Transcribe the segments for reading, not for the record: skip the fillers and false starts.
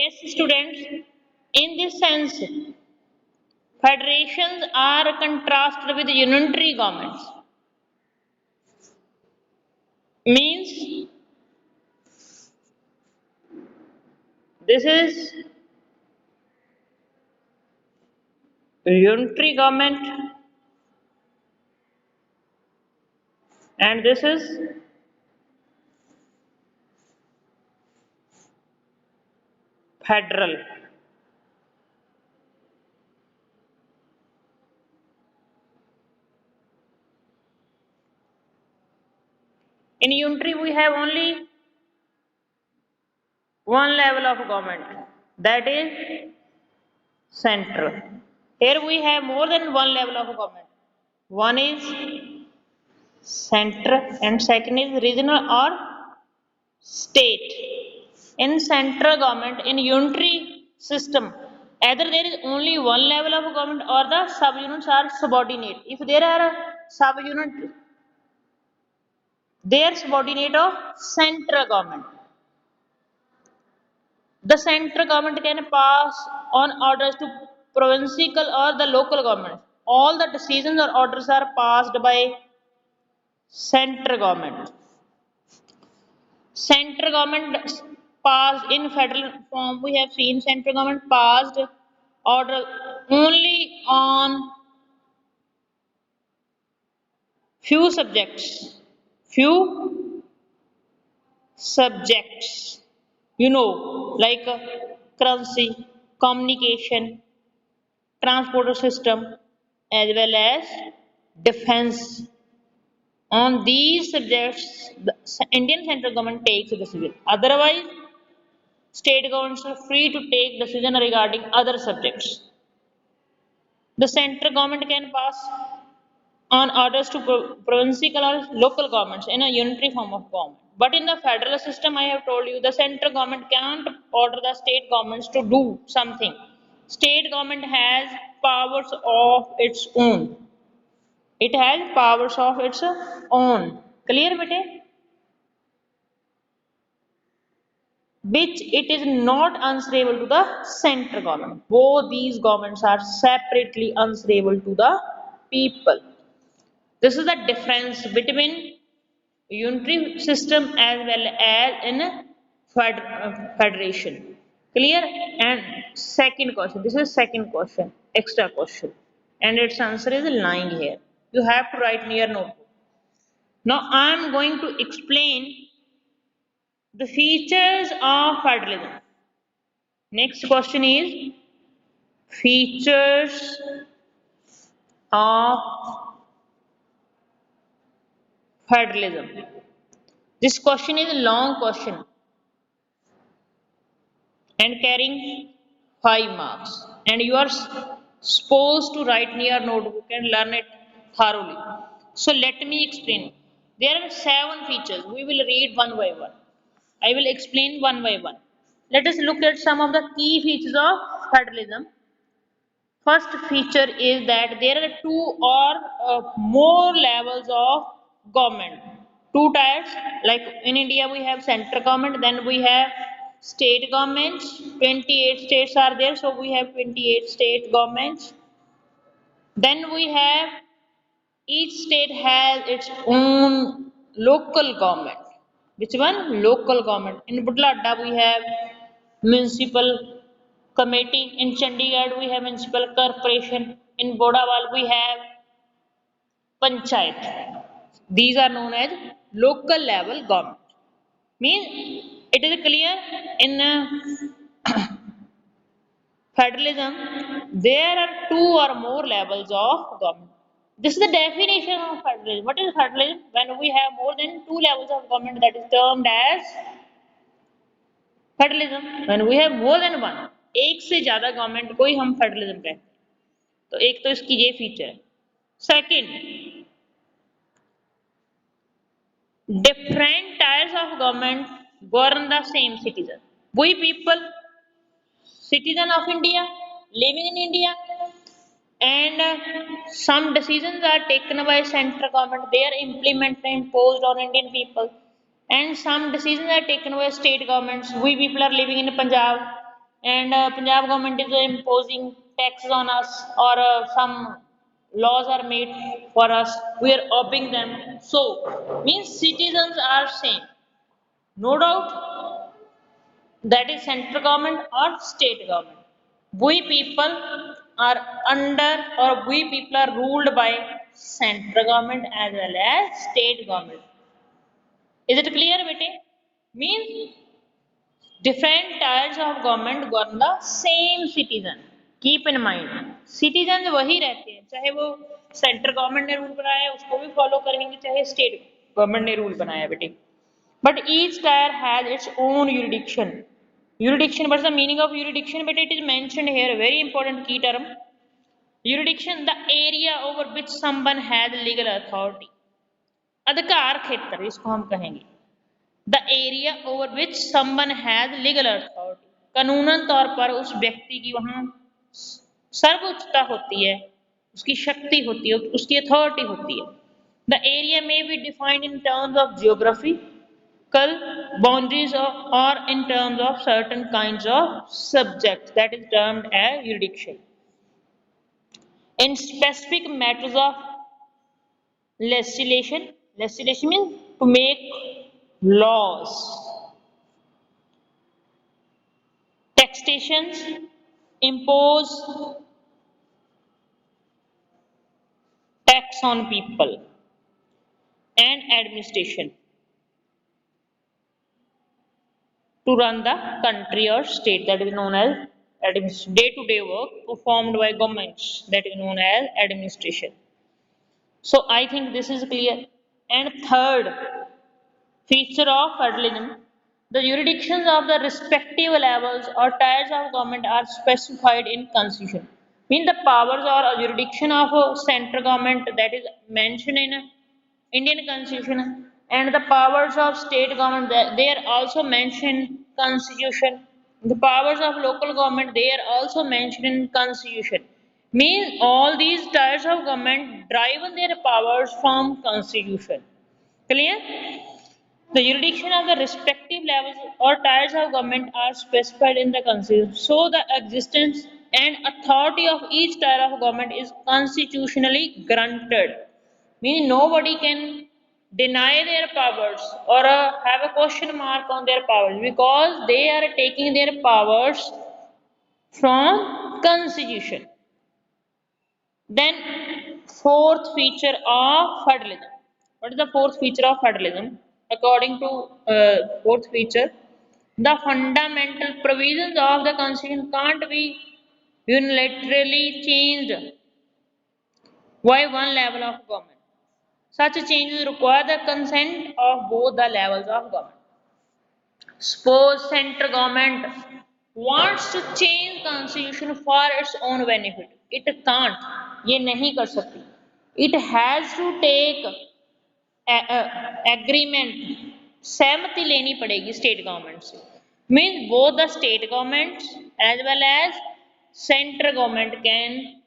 Yes, students, in this sense, federations are contrasted with unitary governments. Means this is unitary government and this is federal. In unitary, we have only one level of government, that is central. Here we have more than one level of government. One is central and second is regional or state. In central government, in unitary system, either there is only one level of government or the subunits are subordinate. If there are a subunit, they are subordinate of central government. The central government can pass on orders to provincial or the local government. All the decisions or orders are passed by central government. Central government passed in federal form. We have seen central government passed order only on few subjects. Few subjects. Like currency, communication, transport system, as well as defense. On these subjects, the Indian central government takes a decision. Otherwise, state governments are free to take decision regarding other subjects. The central government can pass on orders to provincial or local governments in a unitary form of government. But in the federal system, I have told you, the central government can't order the state governments to do something. State government has powers of its own. It has powers of its own. Clear, bete? Which it is not answerable to the central government. Both these governments are separately answerable to the people. This is the difference between unitary system as well as in federation. Clear? And second question. This is second question, extra question, and its answer is lying here. You have to write in your notebook. Now I am going to explain the features of federalism. Next question is features of federalism. This question is a long question and carrying 5 marks, and you are supposed to write in your notebook and learn it thoroughly. So let me explain. There are 7 features. We will read one by one. I will explain one by one. Let us look at some of the key features of federalism. First feature is that there are 2 or more levels of government. 2 types, like in India we have central government, then we have state governments. 28 states are there, so we have 28 state governments. Then we have each state has its own local government. Which one? Local government. In Budladda we have municipal committee. In Chandigarh we have municipal corporation. In Bodawal we have panchayat. These are known as local level government. Means it is clear in federalism there are 2 or more levels of government. This is the definition of federalism. What is federalism? When we have more than 2 levels of government, that is termed as federalism. When we have more than one, एक से ज्यादा government को ही हम federalism कहते हैं. तो एक तो इसकी ये फीचर है. Second, different tiers of government govern the same citizen. We people, citizen of India, living in India, and some decisions are taken by central government. They are implemented and imposed on Indian people. And some decisions are taken by state governments. We people are living in Punjab, and Punjab government is imposing taxes on us, or some laws are made for us, we are obeying them. So means citizens are same, no doubt that is central government or state government. We people are under, or we people are ruled by central government as well as state government. Is it clear, bete? Means different tiers of government govern the same citizen. Keep in mind, citizens वही रहते हैं, चाहे वो central government ने rule बनाया है उसको भी फॉलो करेंगे, चाहे स्टेट गवर्नमेंट ने रूल बनाया है बेटे. But each tier has its own jurisdiction. Jurisdiction, what's the meaning of jurisdiction? But it is mentioned here, a very important key term. Jurisdiction, the area over which someone has legal authority. अधिकार क्षेत्र इसको हम कहेंगे. The area over which someone has legal authority. कानूनन तौर पर उस व्यक्ति की वहां सर्वोच्चता होती है, उसकी शक्ति होती है, उसकी अथॉरिटी होती है. The area may be defined in terms of geographical boundaries, or in terms of certain kinds of subjects, that is termed as jurisdiction. In specific matters of legislation, legislation means to make laws, taxations, impose tax on people, and administration to run the country or state, that is known as day-to-day work performed by governments, that is known as administration. So I think this is clear. And third feature of federalism, the jurisdictions of the respective levels or tiers of government are specified in constitution. Mean the powers or jurisdiction of a central government, that is mentioned in Indian constitution, and the powers of state government, they are also mentioned in constitution. The powers of local government, they are also mentioned in constitution. Means all these tiers of government derive their powers from constitution. Clear? The jurisdiction of the respective levels or tiers of government are specified in the constitution. So the existence and authority of each tier of government is constitutionally granted. Meaning nobody can deny their powers, or have a question mark on their powers, because they are taking their powers from constitution. Then fourth feature of federalism. What is the fourth feature of federalism? According to fourth feature, the fundamental provisions of the constitution can't be unilaterally changed by one level of government. Such changes require the consent of both the levels of government. Suppose central government wants to change constitution for its own benefit. It can't. ये नहीं कर सकती. It has to take agreement, सहमति लेनी पड़ेगी state government से. Means both the state governments as well as central government can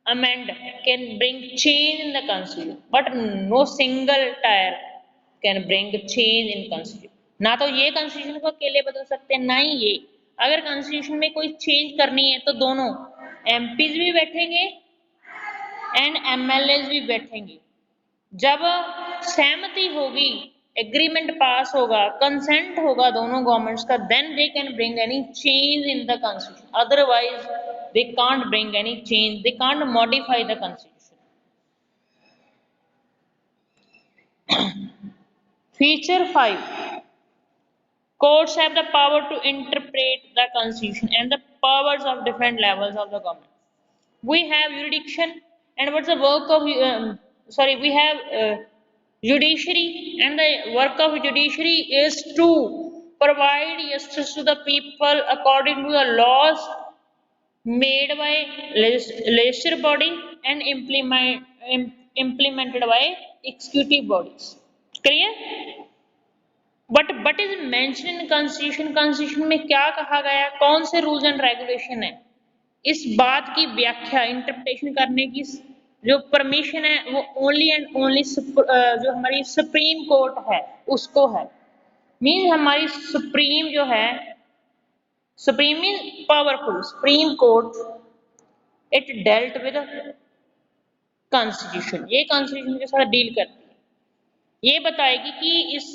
amend, can bring change in the constitution, but no single tier can bring change in constitution. ना तो ये constitution को अकेले बदल सकते हैं, ना ही ये. अगर constitution में कोई change करनी है तो दोनों MPs भी बैठेंगे and MLAs भी बैठेंगे. जब सहमति होगी, एग्रीमेंट पास होगा, कंसेंट होगा दोनों गवर्नमेंट्स का, then they can bring any change in the constitution. Otherwise they can't bring any change, they can't modify the constitution. Feature 5. Courts have the power to interpret the constitution and the powers of different levels of the government. We have jurisdiction, and what's the work of we have judiciary, and the work of judiciary is to provide justice to the people according to the laws made by legislative body and implemented by executive bodies. Clear? But is mentioned in constitution. Constitution में क्या कहा गया, कौन से rules and regulation है, इस बात की व्याख्या इंटरप्रिटेशन करने की जो परमिशन है वो ओनली एंड ओनली जो हमारी सुप्रीम कोर्ट है उसको है. मीन्स हमारी सुप्रीम जो है Supreme is powerful. Supreme Court, it dealt with constitution, ये कॉन्स्टिट्यूशन के साथ डील करती है, ये बताएगी कि इस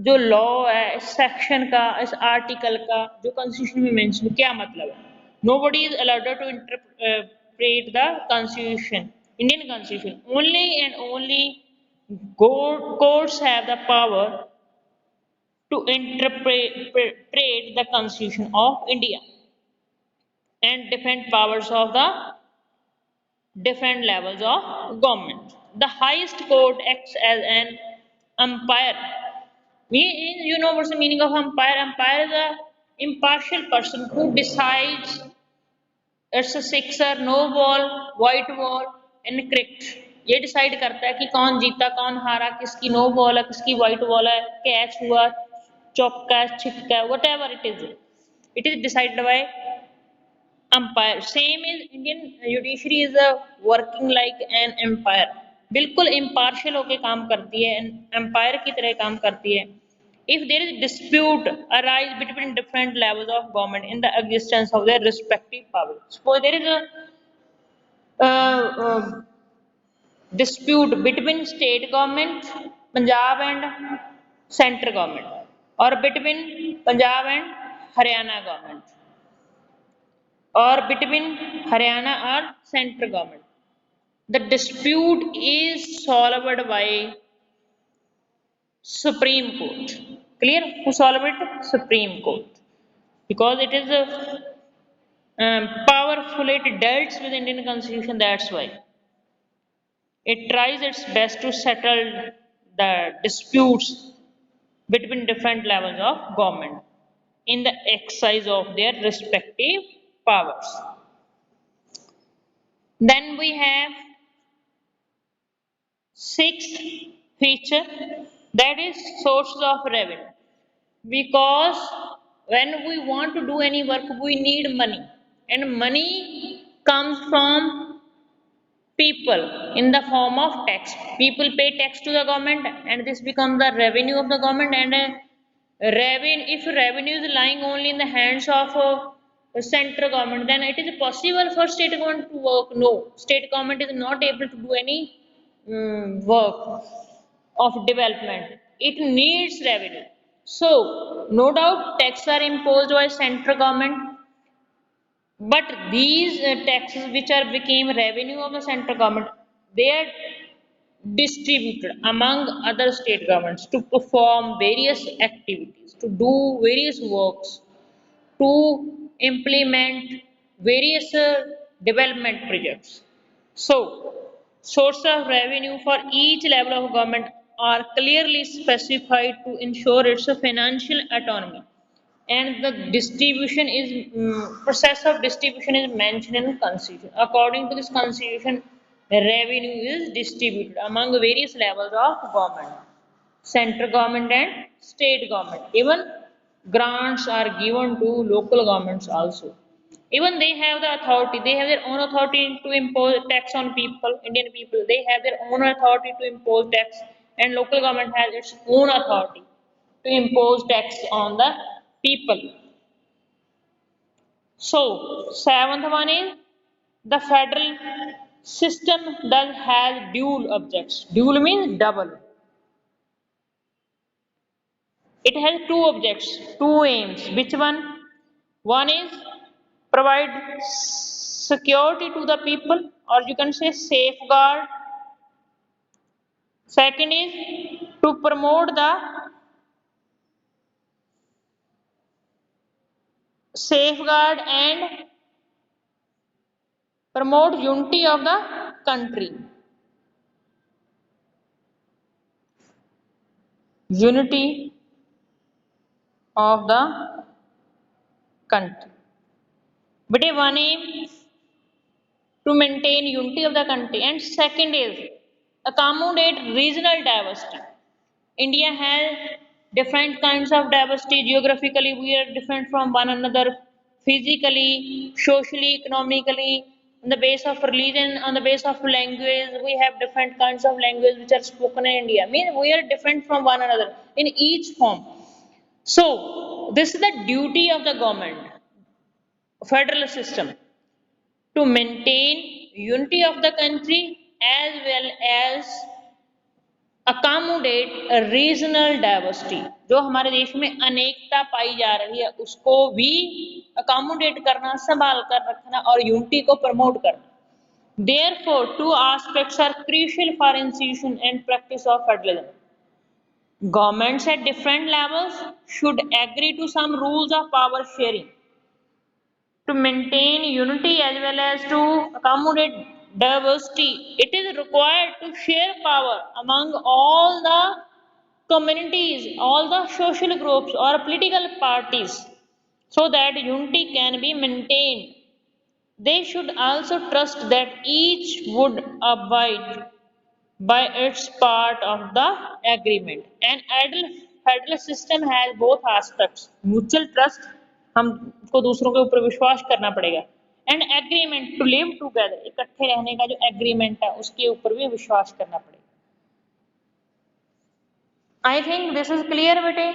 जो लॉ है, इस सेक्शन का, इस आर्टिकल का जो कॉन्स्टिट्यूशन में मेंशन क्या मतलब है. Nobody is allowed to interpret the constitution, Indian constitution, only and only courts have the power to interpret the constitution of India and different powers of the different levels of government. The highest court acts as an umpire. You know what's the meaning of umpire? Umpire is a impartial person who decides. It's a sixer, no ball, white ball in cricket. ये decide करता है कि कौन जीता कौन हारा, किसकी no ball है, किसकी व्हाइट बॉल है, कैच हुआ, चौका है, छिक्का है, what ever it is decided by umpire. Same is Indian judiciary is a working like an empire. बिल्कुल impartial होके काम करती है, empire की तरह काम करती है. If there is dispute arise between different levels of government in the existence of their respective powers. Suppose there is a dispute between state government, Punjab and central government, or between Punjab and Haryana government, or between Haryana or central government. The dispute is solved by Supreme Court. Clear? Who solved it? Supreme Court. Because it is powerful, it deals with Indian Constitution, that's why. It tries its best to settle the disputes between different levels of government in the exercise of their respective powers. Then we have sixth feature, that is sources of revenue. Because when we want to do any work, we need money, and money comes from people in the form of tax. People pay tax to the government, and this becomes the revenue of the government. And if revenue is lying only in the hands of central government, then it is possible for state government to work. No, state government is not able to do any work of development. It needs revenue. So, no doubt taxes are imposed by central government, but these taxes which are became revenue of the central government, they are distributed among other state governments to perform various activities, to do various works, to implement various development projects. So, sources of revenue for each level of government are clearly specified to ensure its financial autonomy, and the distribution is process of distribution is mentioned in constitution. According to this constitution, the revenue is distributed among various levels of government, central government and state government. Even grants are given to local governments also. Even they have the authority, they have their own authority to impose tax on people, Indian people. They have their own authority to impose tax, and local government has its own authority to impose tax on the people. So, seventh one is the federal system that has dual objects. Dual means double. It has two objects, two aims. Which one? One is provide security to the people, or you can say safeguard. Second is to promote the safeguard and promote unity of the country. Unity of the country. But one aim to maintain unity of the country, and second is accommodate regional diversity. India has different kinds of diversity. Geographically, we are different from one another. Physically, socially, economically, on the base of religion, on the base of language, we have different kinds of language which are spoken in India. I mean, we are different from one another in each form. So, this is the duty of the government, federal system, to maintain unity of the country as well as accommodate a regional diversity. जो हमारे देश में अनेकता पाई जा रही है उसको भी accommodate करना, संभाल कर रखना और unity को promote करना. Therefore, two aspects are crucial for institution and practice of federalism. Governments at different levels should agree to some rules of power sharing to maintain unity as well as to accommodate diversity. It is required to share power among all the communities, all the social groups or political parties so that unity can be maintained. They should also trust that each would abide by its part of the agreement. An ideal federal system has both aspects. Mutual trust, हमको दूसरों के ऊपर विश्वास करना पड़ेगा, and agreement to live together, इकट्ठे रहने का जो एग्रीमेंट है उसके ऊपर भी विश्वास करना पड़ेगा. I think this is clear बेटे.